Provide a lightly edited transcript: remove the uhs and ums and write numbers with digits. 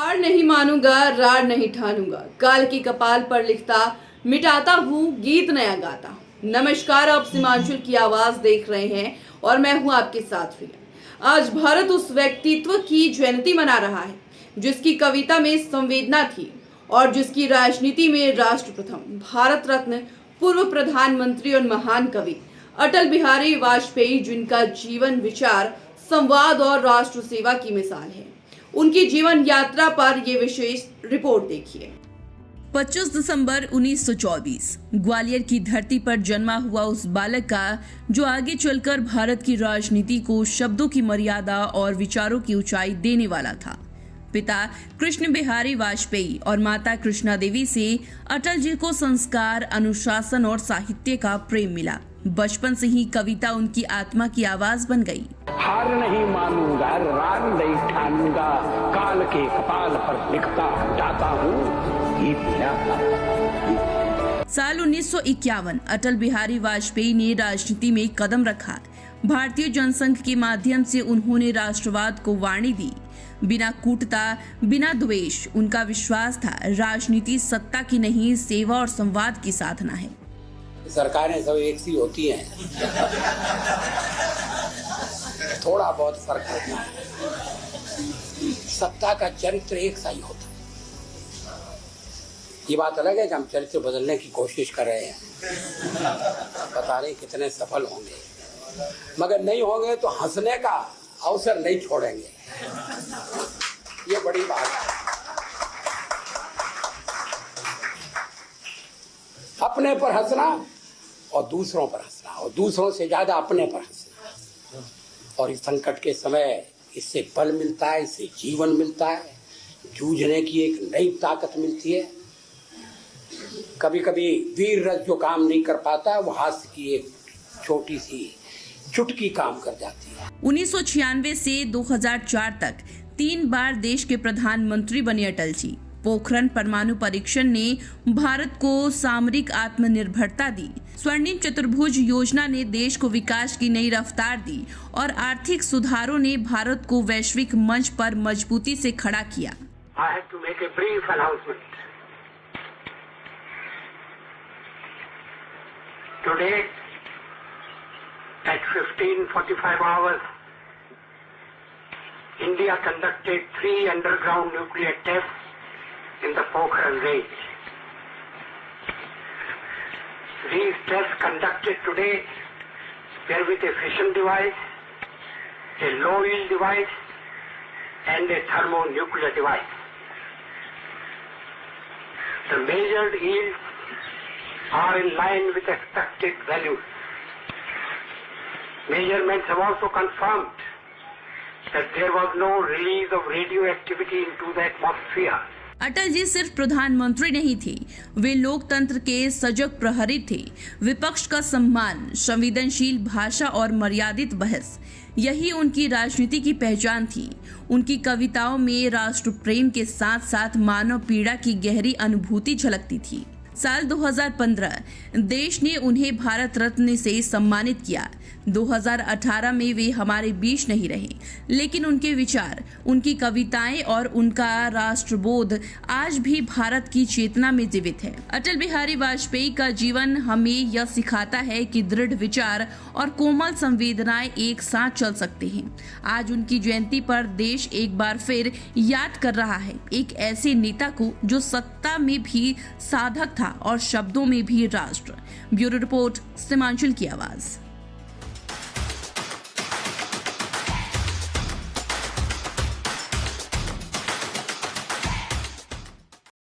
हार नहीं मानूंगा, रार नहीं ठानूंगा, काल की कपाल पर लिखता मिटाता हूँ गीत नया गाता। नमस्कार, आप सीमांचल की आवाज देख रहे हैं और मैं हूँ आपके साथ प्रिया। आज भारत उस व्यक्तित्व की जयंती मना रहा है जिसकी कविता में संवेदना थी और जिसकी राजनीति में राष्ट्र प्रथम, भारत रत्न, पूर्व प्रधानमंत्री और महान कवि अटल बिहारी वाजपेयी, जिनका जीवन, विचार, संवाद और राष्ट्र सेवा की मिसाल है। उनकी जीवन यात्रा पर ये विशेष रिपोर्ट देखिए। 25 दिसंबर 1924 ग्वालियर की धरती पर जन्मा हुआ उस बालक का जो आगे चलकर भारत की राजनीति को शब्दों की मर्यादा और विचारों की ऊंचाई देने वाला था। पिता कृष्ण बिहारी वाजपेयी और माता कृष्णा देवी से अटल जी को संस्कार, अनुशासन और साहित्य का प्रेम मिला। बचपन से ही कविता उनकी आत्मा की आवाज बन गई। हार नहीं मानूंगा, रार नहीं ठानूंगा, काल के कपाल पर लिखता जाता हूँ गीत नया गाता। साल 1951 अटल बिहारी वाजपेयी ने राजनीति में कदम रखा। भारतीय जनसंघ के माध्यम से उन्होंने राष्ट्रवाद को वाणी दी। बिना कूटता, बिना द्वेष, उनका विश्वास था राजनीति सत्ता की नहीं, सेवा और संवाद की साधना है। सरकारें सब एक सी होती हैं, थोड़ा बहुत फर्क होता है। सत्ता का चरित्र एक सा ही होता है। ये बात अलग है कि हम चरित्र बदलने की कोशिश कर रहे हैं, पता नहीं कितने सफल होंगे, मगर नहीं होंगे तो हंसने का अवसर नहीं छोड़ेंगे। ये बड़ी बात है। अपने पर हंसना और दूसरों पर हंसना, और दूसरों से ज्यादा अपने पर हंसना। और इस संकट के समय इससे बल मिलता है, इससे जीवन मिलता है, जूझने की एक नई ताकत मिलती है। कभी कभी वीर रथ जो काम नहीं कर पाता, वो हास्य की एक छोटी सी चुटकी काम कर जाती है। 1996 से 2004 तक 3 बार देश के प्रधानमंत्री बने अटल जी। पोखरण परमाणु परीक्षण ने भारत को सामरिक आत्मनिर्भरता दी। स्वर्णिम चतुर्भुज योजना ने देश को विकास की नई रफ्तार दी और आर्थिक सुधारों ने भारत को वैश्विक मंच पर मजबूती से खड़ा किया। I have to make a brief announcement. Today at 15:45 hours, India conducted 3 underground nuclear tests in the Pokhran range. These tests conducted today were with a fission device, a low yield device, and a thermonuclear device. The measured yields are in line with expected values. Measurements have also confirmed that there was no release of radioactivity into the atmosphere. Atal ji सिर्फ प्रधानमंत्री नहीं थे, वे लोकतंत्र के सजग प्रहरी थे। विपक्ष का सम्मान, संवेदनशील भाषा और मर्यादित बहस, यही उनकी राजनीति की पहचान थी। उनकी कविताओं में राष्ट्र प्रेम के साथ साथ मानव पीड़ा की गहरी अनुभूति झलकती थी। साल 2015 देश ने उन्हें भारत रत्न से सम्मानित किया। 2018 में वे हमारे बीच नहीं रहे, लेकिन उनके विचार, उनकी कविताएं और उनका राष्ट्रबोध आज भी भारत की चेतना में जीवित है। अटल बिहारी वाजपेयी का जीवन हमें यह सिखाता है कि दृढ़ विचार और कोमल संवेदनाएं एक साथ चल सकते हैं। आज उनकी जयंती पर देश एक बार फिर याद कर रहा है एक ऐसे नेता को जो सत्ता में भी साधक था और शब्दों में भी राष्ट्र। ब्यूरो रिपोर्ट, सीमांचल की आवाज।